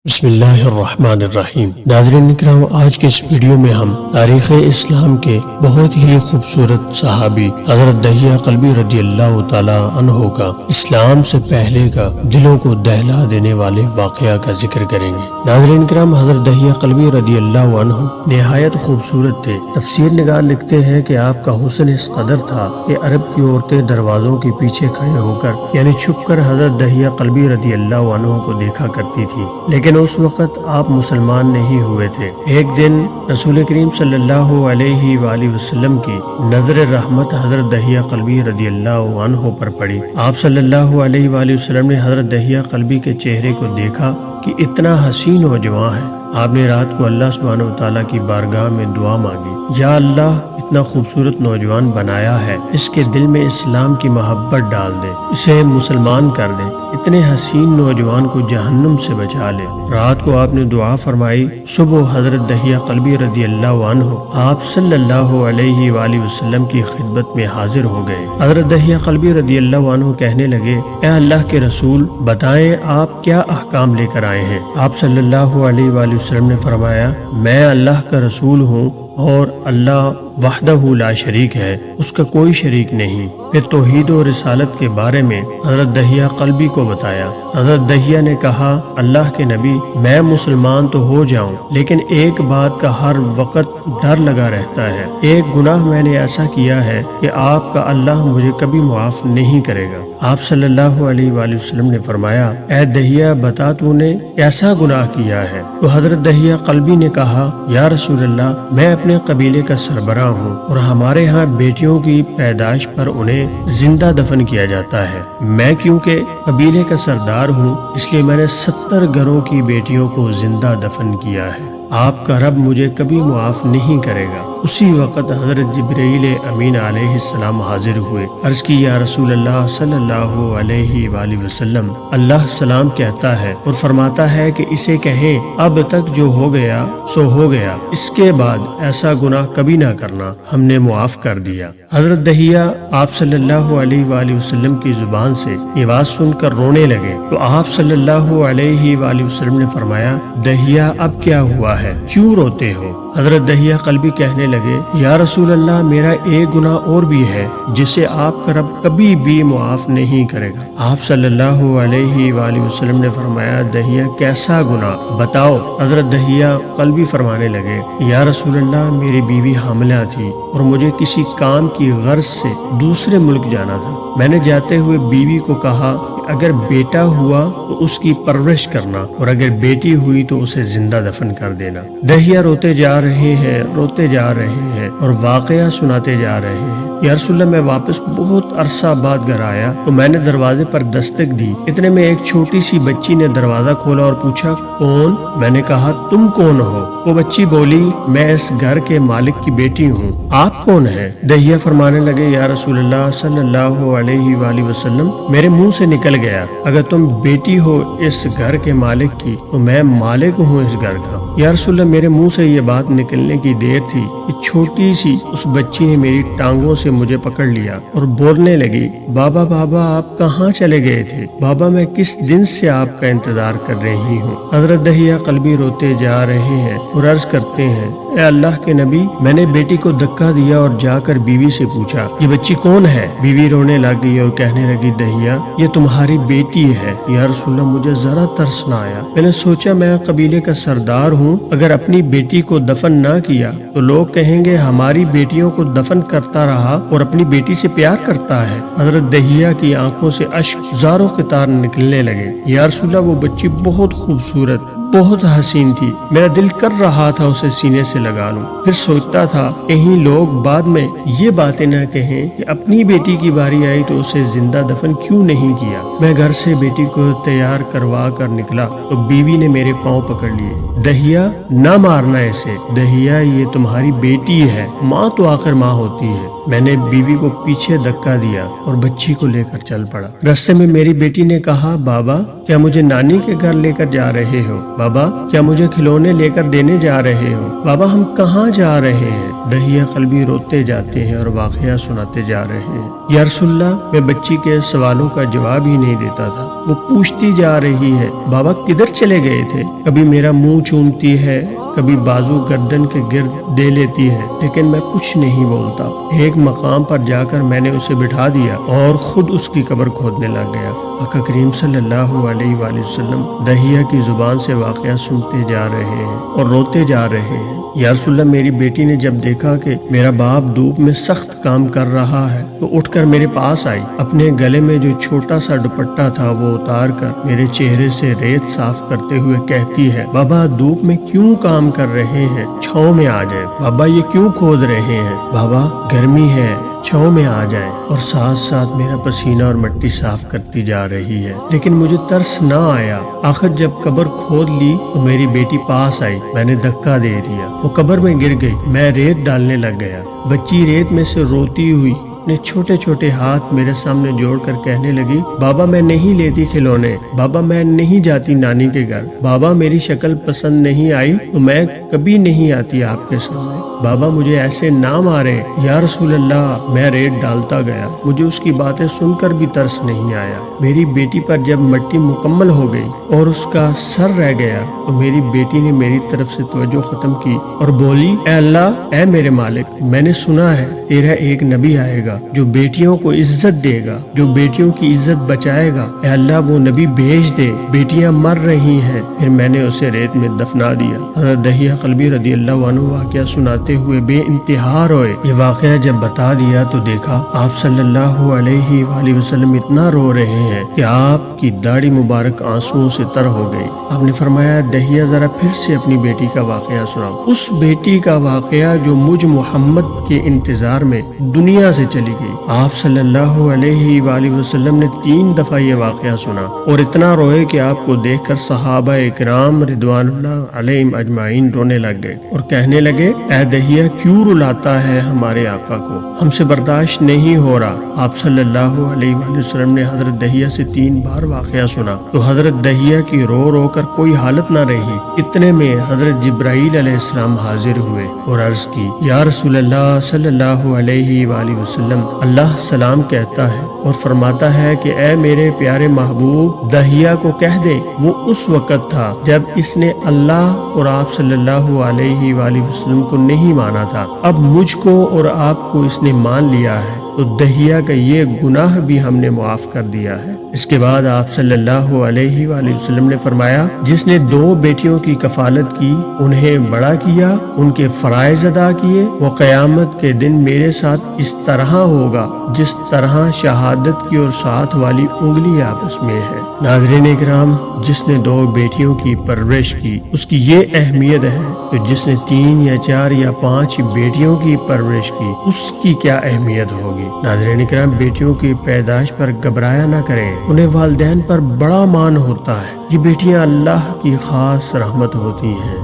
بسم اللہ الرحمن الرحیم۔ ناظرین اکرام، آج کے اس ویڈیو میں ہم تاریخ اسلام کے بہت ہی خوبصورت صحابی حضرت دہیہ قلبی رضی اللہ تعالی عنہ کا اسلام سے پہلے کا دلوں کو دہلا دینے والے واقعہ کا ذکر کریں گے۔ ناظرین اکرام، حضرت دہیہ قلبی رضی اللہ عنہ نہایت خوبصورت تھے۔ تفسیر نگار لکھتے ہیں کہ آپ کا حسن اس قدر تھا کہ عرب کی عورتیں دروازوں کے پیچھے کھڑے ہو کر یعنی چھپ کر حضرت دہیہ قلبی رضی اللہ عنہ کو دیکھا کرتی تھی، لیکن اس وقت آپ مسلمان نہیں ہوئے تھے۔ ایک دن رسول کریم صلی اللہ علیہ وآلہ وسلم کی نظر رحمت حضرت دہیہ قلبی رضی اللہ عنہ پر پڑی۔ آپ صلی اللہ علیہ وآلہ وسلم نے حضرت دہیہ قلبی کے چہرے کو دیکھا کہ اتنا حسین و جواں ہے۔ آپ نے رات کو اللہ سبحانہ وتعالی کی بارگاہ میں دعا مانگی، یا اللہ اتنا خوبصورت نوجوان بنایا ہے، اس کے دل میں اسلام کی محبت ڈال دے، اسے مسلمان کر دے، اتنے حسین نوجوان کو جہنم سے بچا لے۔ رات کو آپ نے دعا فرمائی، صبح حضرت دہیہ قلبی رضی اللہ عنہ آپ صلی اللہ علیہ وآلہ وسلم کی خدمت میں حاضر ہو گئے۔ حضرت دہیہ قلبی رضی اللہ عنہ کہنے لگے، اے اللہ کے رسول، بتائیں آپ کیا احکام لے کر آئے ہیں؟ آپ صلی اللہ علیہ وآلہ وسلم نے فرمایا، میں اللہ کا رسول ہوں اور اللہ وحدہ لا شریک ہے، اس کا کوئی شریک نہیں۔ پھر توحید و رسالت کے بارے میں حضرت دہیہ قلبی کو بتایا۔ حضرت دہیہ نے کہا، اللہ کے نبی، میں مسلمان تو ہو جاؤں لیکن ایک بات کا ہر وقت ڈر لگا رہتا ہے، ایک گناہ میں نے ایسا کیا ہے کہ آپ کا اللہ مجھے کبھی معاف نہیں کرے گا۔ آپ صلی اللہ علیہ وآلہ وسلم نے فرمایا، اے دہیہ بتا تو نے کیسا گناہ کیا ہے؟ تو حضرت دہیہ قلبی نے کہا، یا رسول اللہ، میں اپنے قبیلے کا سربراہ ہوں اور ہمارے ہاں بیٹیوں کی پیدائش پر انہیں زندہ دفن کیا جاتا ہے۔ میں کیونکہ قبیلے کا سردار ہوں اس لیے میں نے 70 گھروں کی بیٹیوں کو زندہ دفن کیا ہے۔ آپ کا رب مجھے کبھی معاف نہیں کرے گا۔ اسی وقت حضرت جبرائیل امین علیہ السلام حاضر ہوئے۔ عرض کی، یا رسول اللہ صلی اللہ علیہ وآلہ وسلم، اللہ سلام کہتا ہے اور فرماتا ہے کہ اسے کہیں، اب تک جو ہو گیا سو ہو گیا، اس کے بعد ایسا گناہ کبھی نہ کرنا، ہم نے معاف کر دیا۔ حضرت دہیہ آپ صلی اللہ علیہ وآلہ وسلم کی زبان سے یہ بات سن کر رونے لگے تو آپ صلی اللہ علیہ وآلہ وسلم نے فرمایا، دہیہ اب کیا ہوا ہے، کیوں روتے ہو؟ حضرت دہیہ قلبی کہنے لگے، یا رسول اللہ، میرا ایک گناہ اور بھی ہے جسے آپ کا رب کبھی بھی معاف نہیں کرے گا۔ آپ صلی اللہ علیہ وآلہ وسلم نے فرمایا، دہیہ کیسا گناہ بتاؤ؟ حضرت دہیہ قلبی فرمانے لگے، یا رسول اللہ، میری بیوی حاملہ تھی اور مجھے کسی کام کی غرض سے دوسرے ملک جانا تھا۔ میں نے جاتے ہوئے بیوی کو کہا کہ اگر بیٹا ہوا تو اس کی پرورش کرنا اور اگر بیٹی ہوئی تو اسے زندہ دفن کر دینا۔ دہیہ روتے جا رہے ہیں اور واقعہ سناتے جا رہے ہیں، یا رسول اللہ، میں واپس بہت عرصہ بعد گھر آیا تو میں نے دروازے پر دستک دی، اتنے میں ایک چھوٹی سی بچی نے دروازہ کھولا اور پوچھا، کون؟ میں نے کہا، تم کون ہو؟ وہ بچی بولی، میں اس گھر کے مالک کی بیٹی ہوں، آپ کون ہیں؟ دہیہ فرمانے لگے، یا رسول اللہ صلی اللہ علیہ وآلہ وسلم، میرے منہ سے نکل گیا، اگر تم بیٹی ہو اس گھر کے مالک کی تو میں مالک ہوں اس گھر کا۔ یا رسول اللہ، میرے منہ سے یہ بات نکلنے کی دیر تھی کہ چھوٹی سی اس بچی نے میری ٹانگوں سے مجھے پکڑ لیا اور بولنے لگی، بابا بابا، آپ کہاں چلے گئے تھے؟ بابا، میں کس دن سے آپ کا انتظار کر رہی ہوں۔ حضرت دہیہ قلبی روتے جا رہے ہیں اور عرض کرتے ہیں، اے اللہ کے نبی، میں نے بیٹی کو دھکا دیا اور جا کر بیوی سے پوچھا، یہ بچی کون ہے؟ بیوی رونے لگی اور کہنے لگی، دہیہ، یہ تمہاری بیٹی ہے۔ یا رسول اللہ، مجھے ذرا ترس نہ آیا، میں نے سوچا میں قبیلے کا سردار ہوں، اگر اپنی بیٹی کو دفن نہ کیا تو لوگ کہیں گے ہماری بیٹیوں کو دفن کرتا رہا اور اپنی بیٹی سے پیار کرتا ہے۔ حضرت دہیہ کی آنکھوں سے اشک زاروں قطار نکلنے لگے۔ یا رسول اللہ، وہ بچی بہت خوبصورت، بہت حسین تھی، میرا دل کر رہا تھا اسے سینے سے لگا لوں، پھر سوچتا تھا کہیں لوگ بعد میں یہ باتیں نہ کہیں کہ اپنی بیٹی کی باری آئی تو اسے زندہ دفن کیوں نہیں کیا۔ میں گھر سے بیٹی کو تیار کروا کر نکلا تو بیوی نے میرے پاؤں پکڑ لیے، دہیہ نہ مارنا اسے، دہیہ یہ تمہاری بیٹی ہے، ماں تو آخر ماں ہوتی ہے۔ میں نے بیوی کو پیچھے دھکا دیا اور بچی کو لے کر چل پڑا۔ رستے میں میری بیٹی نے کہا، بابا، کیا مجھے نانی کے گھر لے کر جا رہے ہو؟ بابا کیا مجھے کھلونے لے کر دینے جا رہے ہو؟ بابا ہم کہاں جا رہے ہیں؟ دہیہ قلبی روتے جاتے ہیں اور واقعہ سناتے جا رہے ہیں۔ یا رسول اللہ، میں بچی کے سوالوں کا جواب ہی نہیں دیتا تھا، وہ پوچھتی جا رہی ہے بابا کدھر چلے گئے تھے؟ کبھی میرا منہ چومتی ہے، کبھی بازو گردن کے گرد دے لیتی ہے، لیکن میں کچھ نہیں بولتا۔ ایک مقام پر جا کر میں نے اسے بٹھا دیا اور خود اس کی قبر کھودنے لگ گیا۔ آقا کریم صلی اللہ علیہ وآلہ وسلم دہیہ کی زبان سے واقعہ سنتے جا رہے ہیں اور روتے جا رہے ہیں۔ یا رسول اللہ، میری بیٹی نے جب دیکھا کہ میرا باپ دھوپ میں سخت کام کر رہا ہے تو اٹھ کر میرے پاس آئی، اپنے گلے میں جو چھوٹا سا دوپٹہ تھا وہ اتار کر میرے چہرے سے ریت صاف کرتے ہوئے کہتی ہے بابا دھوپ میں کیوں کام کر رہے ہیں؟ چھاؤں میں آ جائیں۔ بابا یہ کیوں کھود رہے ہیں؟ بابا گرمی ہے، چھاؤں میں آ جائیں۔ اور ساتھ ساتھ میرا پسینہ اور مٹی صاف کرتی جا رہی ہے، لیکن مجھے ترس نہ آیا۔ آخر جب قبر کھود لی تو میری بیٹی پاس آئی، میں نے دھکا دے دیا، وہ قبر میں گر گئی، میں ریت ڈالنے لگ گیا۔ بچی ریت میں سے روتی ہوئی اپنے چھوٹے چھوٹے ہاتھ میرے سامنے جوڑ کر کہنے لگی بابا میں نہیں لیتی کھلونے، بابا میں نہیں جاتی نانی کے گھر، بابا میری شکل پسند نہیں آئی تو میں کبھی نہیں آتی آپ کے سامنے، بابا مجھے ایسے نہ مارے۔ یا رسول اللہ، میں ریت ڈالتا گیا، مجھے اس کی باتیں سن کر بھی ترس نہیں آیا۔ میری بیٹی پر جب مٹی مکمل ہو گئی اور اس کا سر رہ گیا تو میری بیٹی نے میری طرف سے توجہ ختم کی اور بولی اے اللہ، اے میرے مالک، میں نے سنا ہے تیرا ایک نبی آئے گا جو بیٹیوں کو عزت دے گا، جو بیٹیوں کی عزت بچائے گا، اے اللہ وہ نبی بھیج دے، بیٹیاں مر رہی ہیں۔ پھر میں نے اسے ریت میں دفنا دیا۔ حضرت دہیہ قلبی رضی اللہ عنہ واقعہ سناتے ہوئے بے انتہا روئے۔ یہ واقعہ جب بتا دیا تو دیکھا آپ صلی اللہ علیہ وآلہ وسلم اتنا رو رہے ہیں کہ آپ کی داڑھی مبارک آنسوؤں سے تر ہو گئی۔ آپ نے فرمایا دہیہ ذرا پھر سے اپنی بیٹی کا واقعہ سناؤ، اس بیٹی کا واقعہ جو مجھ محمد کے انتظار میں دنیا سے چلی گئی۔ آپ صلی اللہ علیہ وآلہ وسلم نے 3 دفعہ یہ واقعہ سنا اور اتنا روئے کہ آپ کو دیکھ کر صحابہ اکرام رضوان اللہ علیہم اجمعین رونے لگ گئے اور کہنے لگے اے دہیہ کیوں رلاتا ہے ہمارے آقا کو، ہم سے برداشت نہیں ہو رہا۔ آپ صلی اللہ علیہ وآلہ وسلم نے حضرت دہیہ سے 3 بار واقعہ سنا تو حضرت دہیہ کی رو رو کر کوئی حالت نہ رہی۔ اتنے میں حضرت جبرائیل علیہ السلام حاضر ہوئے اور عرض کی یا رسول اللہ صلی اللہ علیہ وآلہ وسلم، اللہ سلام کہتا ہے اور فرماتا ہے کہ اے میرے پیارے محبوب دہیہ کو کہہ دے وہ اس وقت تھا جب اس نے اللہ اور آپ صلی اللہ علیہ وآلہ وسلم کو نہیں مانا تھا، اب مجھ کو اور آپ کو اس نے مان لیا ہے تو دہیہ کا یہ گناہ بھی ہم نے معاف کر دیا ہے۔ اس کے بعد آپ صلی اللہ علیہ وآلہ وسلم نے فرمایا جس نے 2 بیٹیوں کی کفالت کی، انہیں بڑا کیا، ان کے فرائض ادا کیے، وہ قیامت کے دن میرے ساتھ اس طرح ہوگا جس طرح شہادت کی اور ساتھ والی انگلی آپس میں ہے۔ ناظرین اکرام، جس نے 2 بیٹیوں کی پرورش کی اس کی یہ اہمیت ہے کہ جس نے 3 یا 4 یا 5 بیٹیوں کی پرورش کی اس کی کیا اہمیت ہوگی۔ ناظرین اکرام، بیٹیوں کی پیدائش پر گھبرایا نہ کریں، انہیں والدین پر بڑا مان ہوتا ہے، یہ بیٹیاں اللہ کی خاص رحمت ہوتی ہیں۔